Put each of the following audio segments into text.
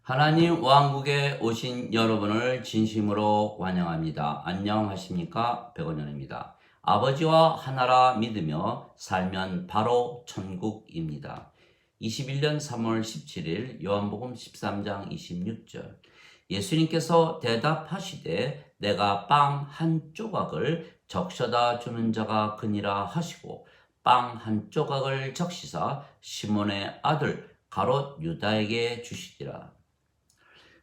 하나님 왕국에 오신 여러분을 진심으로 환영합니다. 안녕하십니까? 백원현입니다. 아버지와 하나라 믿으며 살면 바로 천국입니다. 21년 3월 17일 요한복음 13장 26절 예수님께서 대답하시되 내가 빵 한 조각을 적셔다 주는 자가 그니라 하시고 빵 한 조각을 적시사 시몬의 아들 가롯 유다에게 주시리라.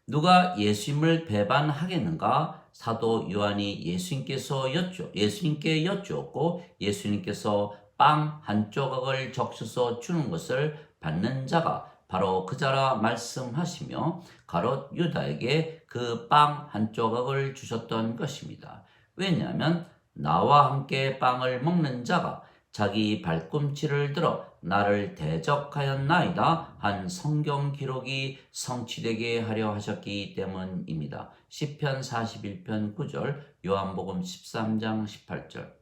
누가 예수님을 배반하겠는가? 사도 요한이 예수님께 여쭈었고 예수님께서 빵 한 조각을 적셔서 주는 것을 받는 자가 바로 그 자라 말씀하시며 가롯 유다에게 그 빵 한 조각을 주셨던 것입니다. 왜냐하면 나와 함께 빵을 먹는 자가 자기 발꿈치를 들어 나를 대적하였나이다 한 성경 기록이 성취되게 하려 하셨기 때문입니다. 시편 41편 9절, 요한복음 13장 18절.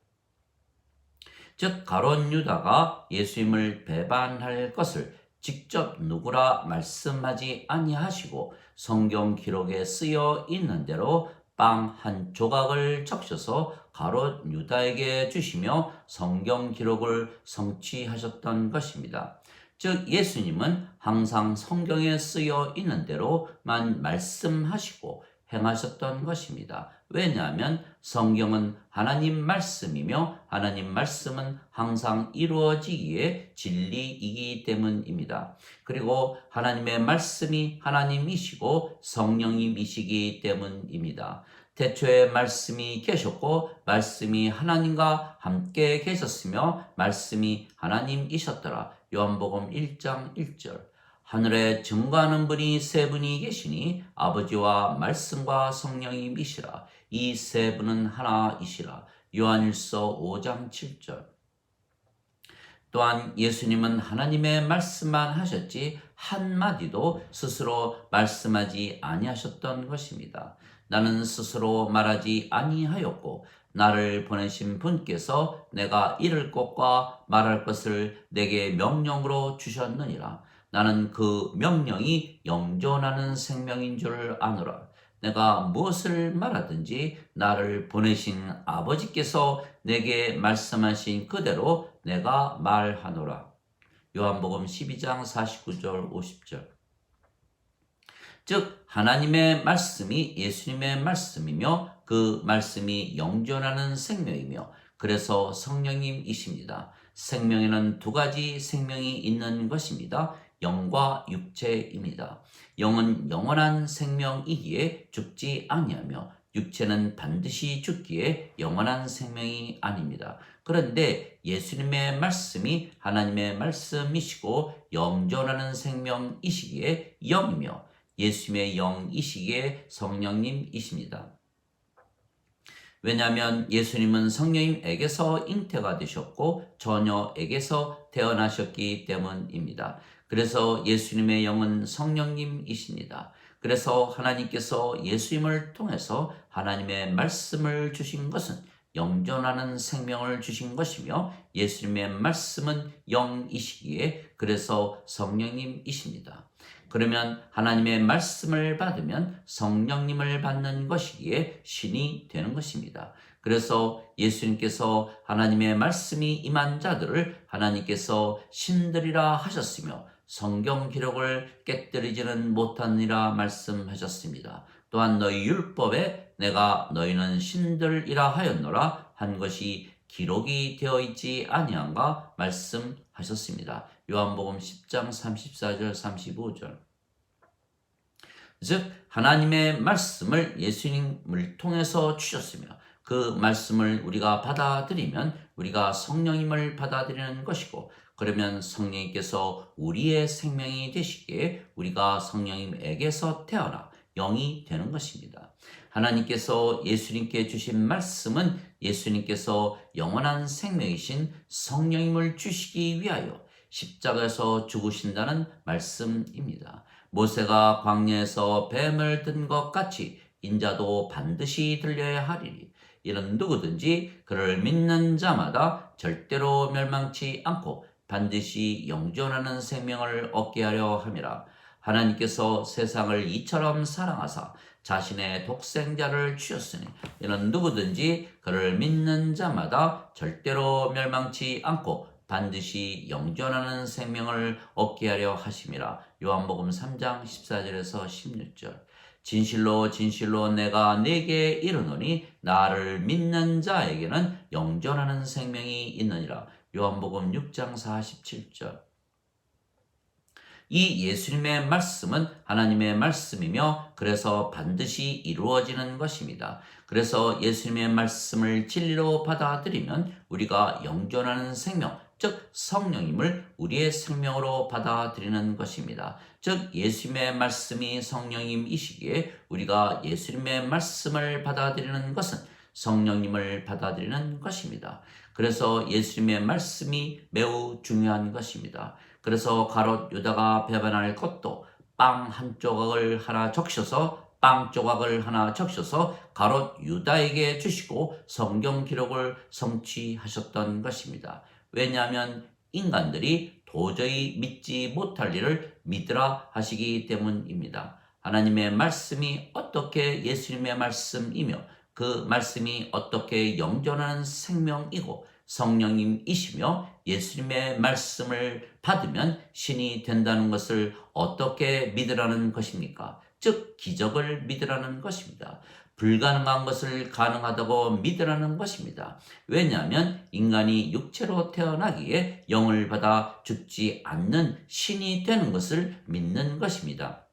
즉 가롯 유다가 예수님을 배반할 것을 직접 누구라 말씀하지 아니하시고 성경 기록에 쓰여 있는 대로 빵 한 조각을 적셔서 가롯 유다에게 주시며 성경 기록을 성취하셨던 것입니다. 즉 예수님은 항상 성경에 쓰여 있는 대로만 말씀하시고 행하셨던 것입니다. 왜냐하면 성경은 하나님 말씀이며 하나님 말씀은 항상 이루어지기에 진리이기 때문입니다. 그리고 하나님의 말씀이 하나님이시고 성령님이시기 때문입니다. 태초에 말씀이 계셨고 말씀이 하나님과 함께 계셨으며 말씀이 하나님이셨더라. 요한복음 1장 1절. 하늘에 증거하는 분이 세 분이 계시니 아버지와 말씀과 성령님이시라. 이 세 분은 하나이시라. 요한일서 5장 7절. 또한 예수님은 하나님의 말씀만 하셨지 한마디도 스스로 말씀하지 아니하셨던 것입니다. 나는 스스로 말하지 아니하였고 나를 보내신 분께서 내가 이를 것과 말할 것을 내게 명령으로 주셨느니라. 나는 그 명령이 영존하는 생명인 줄 아노라. 내가 무엇을 말하든지 나를 보내신 아버지께서 내게 말씀하신 그대로 내가 말하노라. 요한복음 12장 49절 50절. 즉 하나님의 말씀이 예수님의 말씀이며 그 말씀이 영존하는 생명이며 그래서 성령님이십니다. 생명에는 두 가지 생명이 있는 것입니다. 영과 육체입니다. 영은 영원한 생명이기에 죽지 아니하며 육체는 반드시 죽기에 영원한 생명이 아닙니다. 그런데 예수님의 말씀이 하나님의 말씀이시고 영존하는 생명이시기에 영이며 예수님의 영이시기에 성령님이십니다. 왜냐하면 예수님은 성령님에게서 잉태가 되셨고 처녀에게서 태어나셨기 때문입니다. 그래서 예수님의 영은 성령님이십니다. 그래서 하나님께서 예수님을 통해서 하나님의 말씀을 주신 것은 영존하는 생명을 주신 것이며 예수님의 말씀은 영이시기에 그래서 성령님이십니다. 그러면 하나님의 말씀을 받으면 성령님을 받는 것이기에 신이 되는 것입니다. 그래서 예수님께서 하나님의 말씀이 임한 자들을 하나님께서 신들이라 하셨으며 성경 기록을 깨뜨리지는 못하니라 말씀하셨습니다. 또한 너희 율법에 내가 너희는 신들이라 하였노라 한 것이 기록이 되어 있지 아니한가 말씀하셨습니다. 요한복음 10장 34절 35절. 즉 하나님의 말씀을 예수님을 통해서 주셨으며 그 말씀을 우리가 받아들이면 우리가 성령님을 받아들이는 것이고 그러면 성령님께서 우리의 생명이 되시기에 우리가 성령님에게서 태어나 영이 되는 것입니다. 하나님께서 예수님께 주신 말씀은 예수님께서 영원한 생명이신 성령님을 주시기 위하여 십자가에서 죽으신다는 말씀입니다. 모세가 광야에서 뱀을 든 것 같이 인자도 반드시 들려야 하리니 이는 누구든지 그를 믿는 자마다 절대로 멸망치 않고 반드시 영존하는 생명을 얻게 하려 함이라. 하나님께서 세상을 이처럼 사랑하사 자신의 독생자를 주셨으니 이는 누구든지 그를 믿는 자마다 절대로 멸망치 않고 반드시 영존하는 생명을 얻게 하려 하심이라. 요한복음 3장 14절에서 16절. 진실로 진실로 내가 네게 이르노니 나를 믿는 자에게는 영존하는 생명이 있느니라. 요한복음 6장 47절. 이 예수님의 말씀은 하나님의 말씀이며 그래서 반드시 이루어지는 것입니다. 그래서 예수님의 말씀을 진리로 받아들이면 우리가 영존하는 생명, 즉 성령임을 우리의 생명으로 받아들이는 것입니다. 즉 예수님의 말씀이 성령임이시기에 우리가 예수님의 말씀을 받아들이는 것은 성령님을 받아들이는 것입니다. 그래서 예수님의 말씀이 매우 중요한 것입니다. 그래서 가롯 유다가 배반할 것도 빵 한 조각을 하나 적셔서 빵 조각을 하나 적셔서 가롯 유다에게 주시고 성경 기록을 성취하셨던 것입니다. 왜냐하면 인간들이 도저히 믿지 못할 일을 믿으라 하시기 때문입니다. 하나님의 말씀이 어떻게 예수님의 말씀이며 그 말씀이 어떻게 영존하는 생명이고 성령님이시며 예수님의 말씀을 받으면 신이 된다는 것을 어떻게 믿으라는 것입니까? 즉 기적을 믿으라는 것입니다. 불가능한 것을 가능하다고 믿으라는 것입니다. 왜냐하면 인간이 육체로 태어나기에 영을 받아 죽지 않는 신이 되는 것을 믿는 것입니다.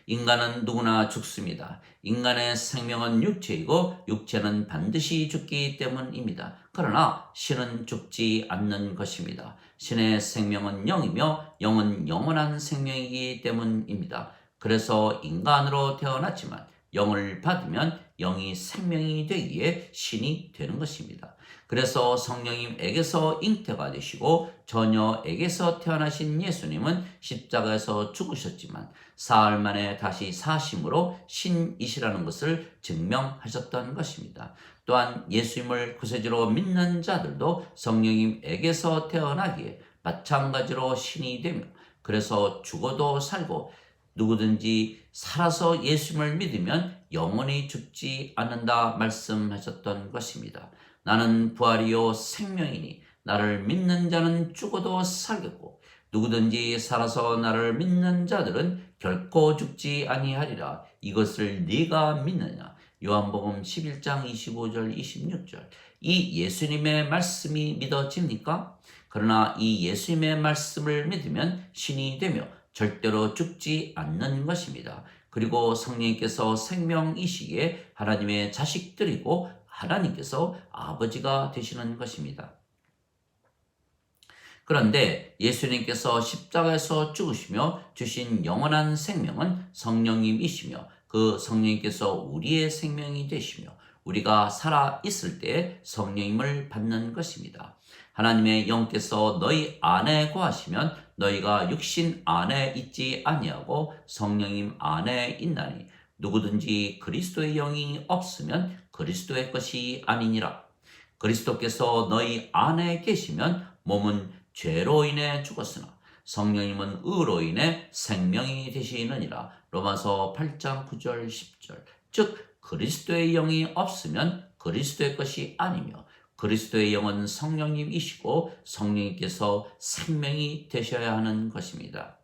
인간은 누구나 죽습니다. 인간의 생명은 육체이고 육체는 반드시 죽기 때문입니다. 그러나 신은 죽지 않는 것입니다. 신의 생명은 영이며 영은 영원한 생명이기 때문입니다. 그래서 인간으로 태어났지만 영을 받으면 영이 생명이 되기에 신이 되는 것입니다. 그래서 성령님에게서 잉태가 되시고 처녀에게서 태어나신 예수님은 십자가에서 죽으셨지만 사흘 만에 다시 사심으로 신이시라는 것을 증명하셨던 것입니다. 또한 예수님을 구세주로 믿는 자들도 성령님에게서 태어나기에 마찬가지로 신이 되며 그래서 죽어도 살고 누구든지 살아서 예수님을 믿으면 영원히 죽지 않는다 말씀하셨던 것입니다. 나는 부활이요 생명이니 나를 믿는 자는 죽어도 살겠고 누구든지 살아서 나를 믿는 자들은 결코 죽지 아니하리라. 이것을 네가 믿느냐? 요한복음 11장 25절 26절. 이 예수님의 말씀이 믿어집니까? 그러나 이 예수님의 말씀을 믿으면 신이 되며 절대로 죽지 않는 것입니다. 그리고 성령님께서 생명이시기에 하나님의 자식들이고 하나님께서 아버지가 되시는 것입니다. 그런데 예수님께서 십자가에서 죽으시며 주신 영원한 생명은 성령님이시며 그 성령님께서 우리의 생명이 되시며 우리가 살아 있을 때 성령님을 받는 것입니다. 하나님의 영께서 너희 안에 거하시면 너희가 육신 안에 있지 아니하고 성령님 안에 있나니 누구든지 그리스도의 영이 없으면 그리스도의 것이 아니니라. 그리스도께서 너희 안에 계시면 몸은 죄로 인해 죽었으나 성령님은 의로 인해 생명이 되시느니라. 로마서 8장 9절 10절. 즉 그리스도의 영이 없으면 그리스도의 것이 아니며 그리스도의 영은 성령님이시고 성령님께서 생명이 되셔야 하는 것입니다.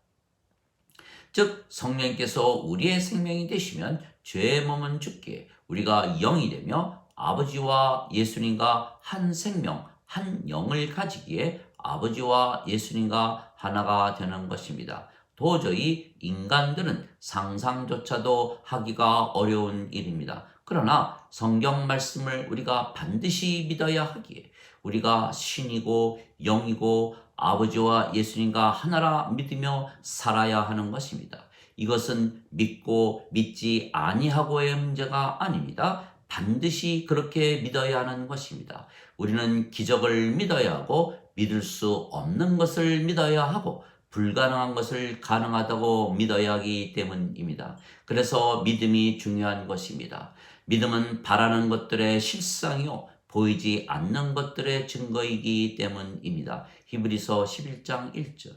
즉 성령님께서 우리의 생명이 되시면 죄의 몸은 죽게 우리가 영이 되며 아버지와 예수님과 한 생명, 한 영을 가지기에 아버지와 예수님과 하나가 되는 것입니다. 도저히 인간들은 상상조차도 하기가 어려운 일입니다. 그러나 성경 말씀을 우리가 반드시 믿어야 하기에 우리가 신이고 영이고 아버지와 예수님과 하나라 믿으며 살아야 하는 것입니다. 이것은 믿고 믿지 아니하고의 문제가 아닙니다. 반드시 그렇게 믿어야 하는 것입니다. 우리는 기적을 믿어야 하고 믿을 수 없는 것을 믿어야 하고 불가능한 것을 가능하다고 믿어야 하기 때문입니다. 그래서 믿음이 중요한 것입니다. 믿음은 바라는 것들의 실상이요 보이지 않는 것들의 증거이기 때문입니다. 히브리서 11장 1절.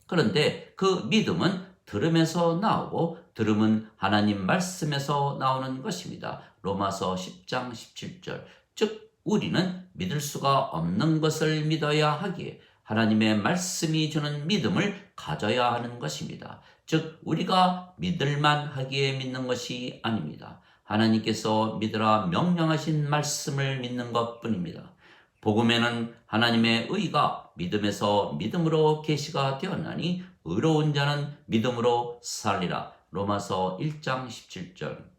그런데 그 믿음은 들음에서 나오고 들음은 하나님 말씀에서 나오는 것입니다. 로마서 10장 17절. 즉 우리는 믿을 수가 없는 것을 믿어야 하기에 하나님의 말씀이 주는 믿음을 가져야 하는 것입니다. 즉 우리가 믿을만 하기에 믿는 것이 아닙니다. 하나님께서 믿으라 명령하신 말씀을 믿는 것뿐입니다. 복음에는 하나님의 의가 믿음에서 믿음으로 계시가 되었나니 의로운 자는 믿음으로 살리라. 로마서 1장 17절.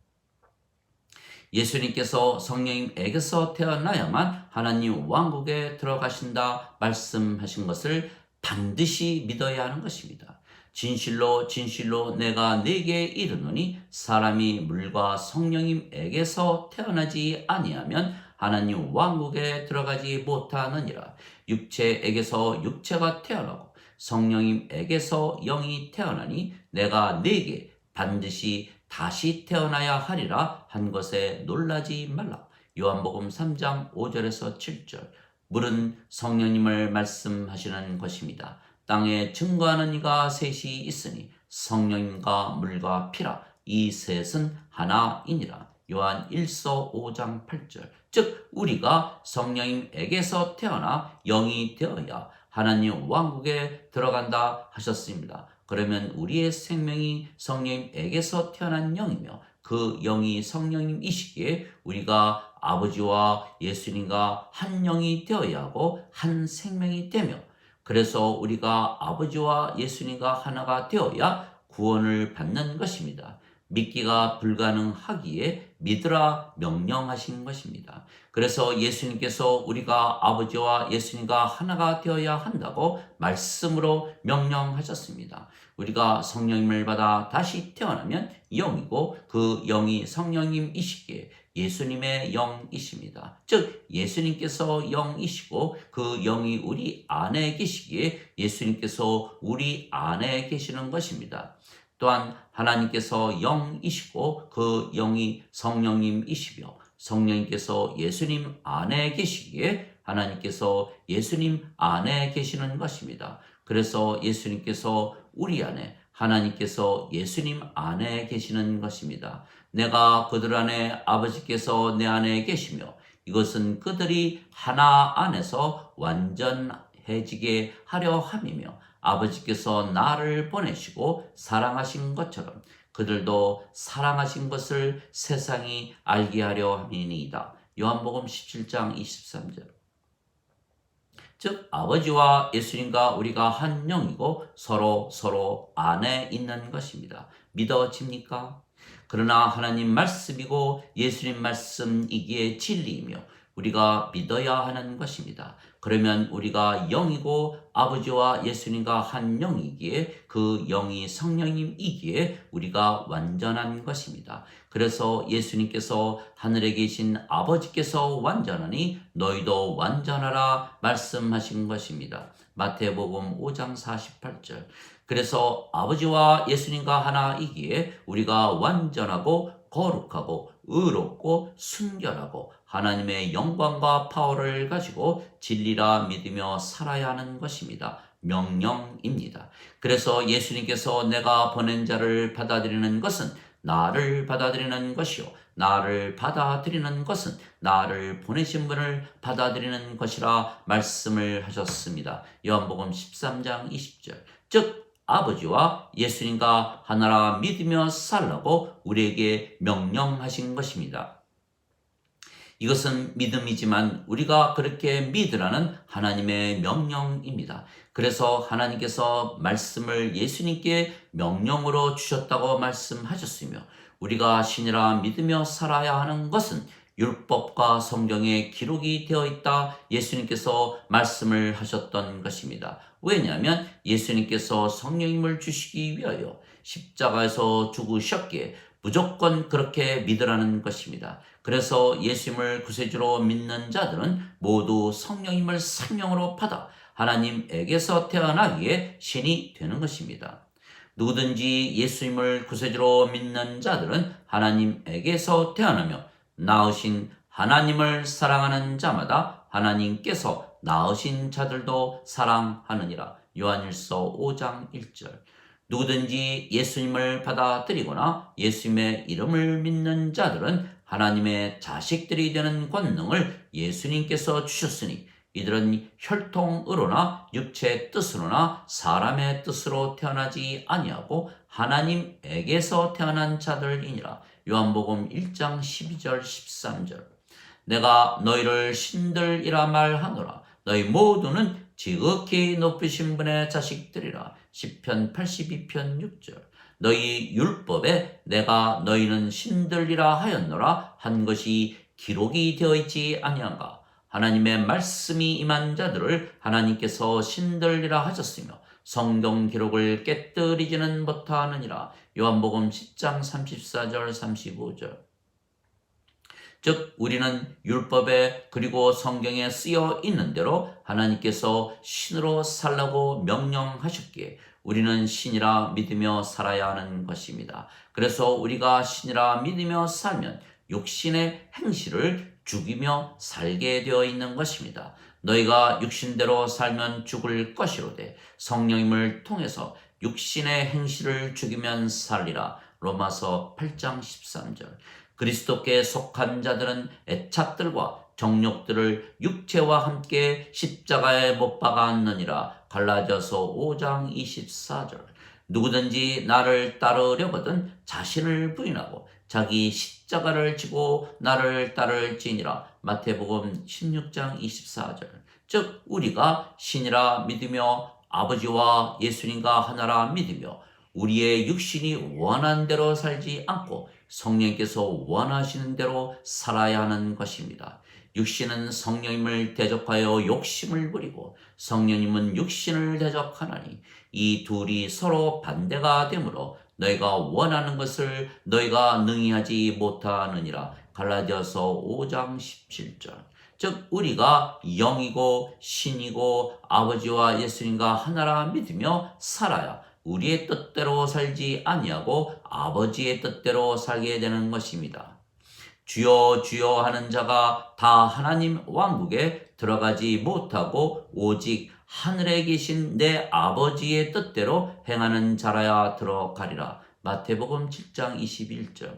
예수님께서 성령님에게서 태어나야만 하나님 왕국에 들어가신다 말씀하신 것을 반드시 믿어야 하는 것입니다. 진실로 진실로 내가 네게 이르노니 사람이 물과 성령님에게서 태어나지 아니하면 하나님 왕국에 들어가지 못하느니라. 육체에게서 육체가 태어나고 성령님에게서 영이 태어나니 내가 네게 반드시 다시 태어나야 하리라 한 것에 놀라지 말라. 요한복음 3장 5절에서 7절. 물은 성령님을 말씀하시는 것입니다. 땅에 증거하는 이가 셋이 있으니 성령님과 물과 피라. 이 셋은 하나이니라. 요한 1서 5장 8절. 즉 우리가 성령님에게서 태어나 영이 되어야 하나님 왕국에 들어간다 하셨습니다. 그러면 우리의 생명이 성령님에게서 태어난 영이며 그 영이 성령님이시기에 우리가 아버지와 예수님과 한 영이 되어야 하고 한 생명이 되며 그래서 우리가 아버지와 예수님과 하나가 되어야 구원을 받는 것입니다. 믿기가 불가능하기에 믿으라 명령하신 것입니다. 그래서 예수님께서 우리가 아버지와 예수님과 하나가 되어야 한다고 말씀으로 명령하셨습니다. 우리가 성령님을 받아 다시 태어나면 영이고 그 영이 성령님이시기에 예수님의 영이십니다. 즉 예수님께서 영이시고 그 영이 우리 안에 계시기에 예수님께서 우리 안에 계시는 것입니다. 또한 하나님께서 영이시고 그 영이 성령님이시며 성령님께서 예수님 안에 계시기에 하나님께서 예수님 안에 계시는 것입니다. 그래서 예수님께서 우리 안에 하나님께서 예수님 안에 계시는 것입니다. 내가 그들 안에 아버지께서 내 안에 계시며 이것은 그들이 하나 안에서 완전해지게 하려 함이며 아버지께서 나를 보내시고 사랑하신 것처럼 그들도 사랑하신 것을 세상이 알게 하려 함이니이다. 요한복음 17장 23절. 즉 아버지와 예수님과 우리가 한 영이고 서로 안에 있는 것입니다. 믿어집니까? 그러나 하나님 말씀이고 예수님 말씀이기에 진리이며 우리가 믿어야 하는 것입니다. 그러면 우리가 영이고 아버지와 예수님과 한 영이기에 그 영이 성령님이기에 우리가 완전한 것입니다. 그래서 예수님께서 하늘에 계신 아버지께서 완전하니 너희도 완전하라 말씀하신 것입니다. 마태복음 5장 48절. 그래서 아버지와 예수님과 하나이기에 우리가 완전하고 거룩하고 의롭고 순결하고 하나님의 영광과 파워를 가지고 진리라 믿으며 살아야 하는 것입니다. 명령입니다. 그래서 예수님께서 내가 보낸 자를 받아들이는 것은 나를 받아들이는 것이요 나를 받아들이는 것은 나를 보내신 분을 받아들이는 것이라 말씀을 하셨습니다. 요한복음 13장 20절. 즉 아버지와 예수님과 하나라 믿으며 살라고 우리에게 명령하신 것입니다. 이것은 믿음이지만 우리가 그렇게 믿으라는 하나님의 명령입니다. 그래서 하나님께서 말씀을 예수님께 명령으로 주셨다고 말씀하셨으며 우리가 신이라 믿으며 살아야 하는 것은 율법과 성경에 기록이 되어 있다 예수님께서 말씀을 하셨던 것입니다. 왜냐하면 예수님께서 성령님을 주시기 위하여 십자가에서 죽으셨기에 무조건 그렇게 믿으라는 것입니다. 그래서 예수님을 구세주로 믿는 자들은 모두 성령님을 생명으로 받아 하나님에게서 태어나기에 신이 되는 것입니다. 누구든지 예수님을 구세주로 믿는 자들은 하나님에게서 태어나며 낳으신 하나님을 사랑하는 자마다 하나님께서 낳으신 자들도 사랑하느니라. 요한일서 5장 1절. 누구든지 예수님을 받아들이거나 예수님의 이름을 믿는 자들은 하나님의 자식들이 되는 권능을 예수님께서 주셨으니 이들은 혈통으로나 육체의 뜻으로나 사람의 뜻으로 태어나지 아니하고 하나님에게서 태어난 자들이니라. 요한복음 1장 12절 13절. 내가 너희를 신들이라 말하노라. 너희 모두는 지극히 높으신 분의 자식들이라. 시편 82편 6절. 너희 율법에 내가 너희는 신들이라 하였노라 한 것이 기록이 되어 있지 아니한가. 하나님의 말씀이 임한 자들을 하나님께서 신들이라 하셨으며 성경 기록을 깨뜨리지는 못하느니라. 요한복음 10장 34절 35절. 즉 우리는 율법에 그리고 성경에 쓰여 있는 대로 하나님께서 신으로 살라고 명령하셨기에 우리는 신이라 믿으며 살아야 하는 것입니다. 그래서 우리가 신이라 믿으며 살면 육신의 행실을 죽이며 살게 되어 있는 것입니다. 너희가 육신대로 살면 죽을 것이로되 성령님을 통해서 육신의 행실을 죽이면 살리라. 로마서 8장 13절. 그리스도께 속한 자들은 애착들과 정욕들을 육체와 함께 십자가에 못 박았느니라. 갈라디아서 5장 24절. 누구든지 나를 따르려거든 자신을 부인하고 자기 십자가를 지고 나를 따를지니라. 마태복음 16장 24절. 즉 우리가 신이라 믿으며 아버지와 예수님과 하나라 믿으며 우리의 육신이 원한 대로 살지 않고 성령께서 원하시는 대로 살아야 하는 것입니다. 육신은 성령님을 대적하여 욕심을 부리고 성령님은 육신을 대적하나니 이 둘이 서로 반대가 되므로 너희가 원하는 것을 너희가 능히 하지 못하느니라. 갈라디아서 5장 17절. 즉 우리가 영이고 신이고 아버지와 예수님과 하나라 믿으며 살아야 우리의 뜻대로 살지 아니하고 아버지의 뜻대로 살게 되는 것입니다. 주여 주여 하는 자가 다 하나님 왕국에 들어가지 못하고 오직 하늘에 계신 내 아버지의 뜻대로 행하는 자라야 들어가리라. 마태복음 7장 21절.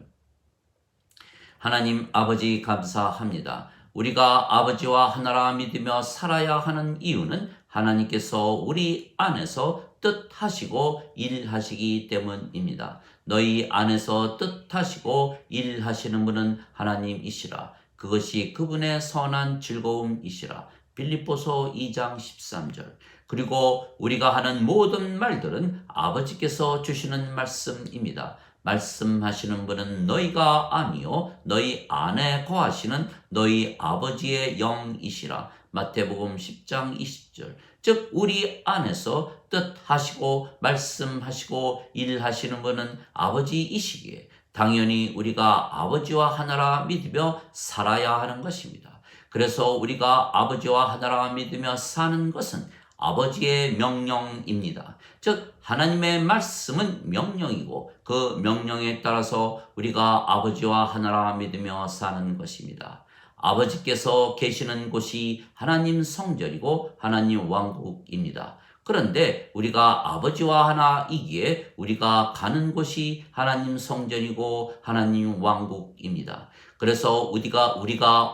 하나님 아버지 감사합니다. 우리가 아버지와 하나라 믿으며 살아야 하는 이유는 하나님께서 우리 안에서 뜻하시고 일하시기 때문입니다. 너희 안에서 뜻하시고 일하시는 분은 하나님이시라. 그것이 그분의 선한 즐거움이시라. 빌립보서 2장 13절. 그리고 우리가 하는 모든 말들은 아버지께서 주시는 말씀입니다. 말씀하시는 분은 너희가 아니요 너희 안에 거하시는 너희 아버지의 영이시라. 마태복음 10장 20절. 즉 우리 안에서 뜻하시고 말씀하시고 일하시는 분은 아버지이시기에 당연히 우리가 아버지와 하나라 믿으며 살아야 하는 것입니다. 그래서 우리가 아버지와 하나라 믿으며 사는 것은 아버지의 명령입니다. 즉 하나님의 말씀은 명령이고 그 명령에 따라서 우리가 아버지와 하나라 믿으며 사는 것입니다. 아버지께서 계시는 곳이 하나님 성전이고 하나님 왕국입니다. 그런데 우리가 아버지와 하나이기에 우리가 가는 곳이 하나님 성전이고 하나님 왕국입니다. 그래서 우리가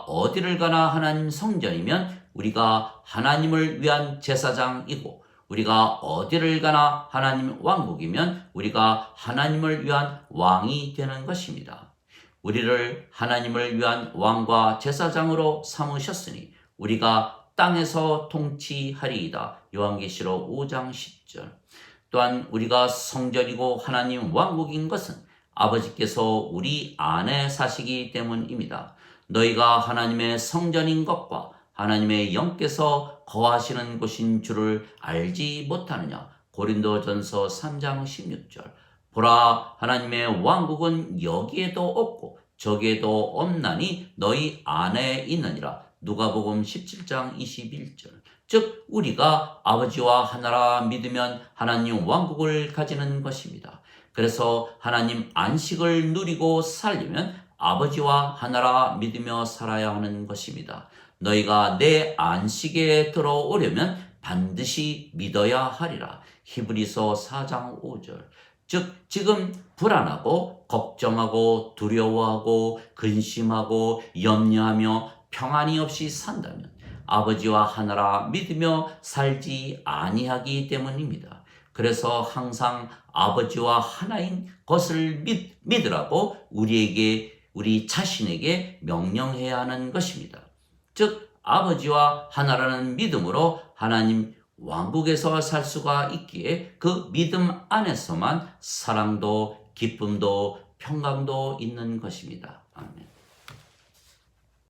어디를 가나 하나님 성전이면 우리가 하나님을 위한 제사장이고 우리가 어디를 가나 하나님 왕국이면 우리가 하나님을 위한 왕이 되는 것입니다. 우리를 하나님을 위한 왕과 제사장으로 삼으셨으니 우리가 땅에서 통치하리이다. 요한계시록 5장 10절. 또한 우리가 성전이고 하나님 왕국인 것은 아버지께서 우리 안에 사시기 때문입니다. 너희가 하나님의 성전인 것과 하나님의 영께서 거하시는 곳인 줄을 알지 못하느냐. 고린도전서 3장 16절. 보라, 하나님의 왕국은 여기에도 없고 저기에도 없나니 너희 안에 있느니라. 누가복음 17장 21절. 즉 우리가 아버지와 하나라 믿으면 하나님 왕국을 가지는 것입니다. 그래서 하나님 안식을 누리고 살려면 아버지와 하나라 믿으며 살아야 하는 것입니다. 너희가 내 안식에 들어오려면 반드시 믿어야 하리라. 히브리서 4장 5절. 즉 지금 불안하고 걱정하고 두려워하고 근심하고 염려하며 평안이 없이 산다면 아버지와 하나라 믿으며 살지 아니하기 때문입니다. 그래서 항상 아버지와 하나인 것을 믿으라고 우리 자신에게 명령해야 하는 것입니다. 즉 아버지와 하나라는 믿음으로 하나님 왕국에서 살 수가 있기에 그 믿음 안에서만 사랑도 기쁨도 평강도 있는 것입니다. 아멘.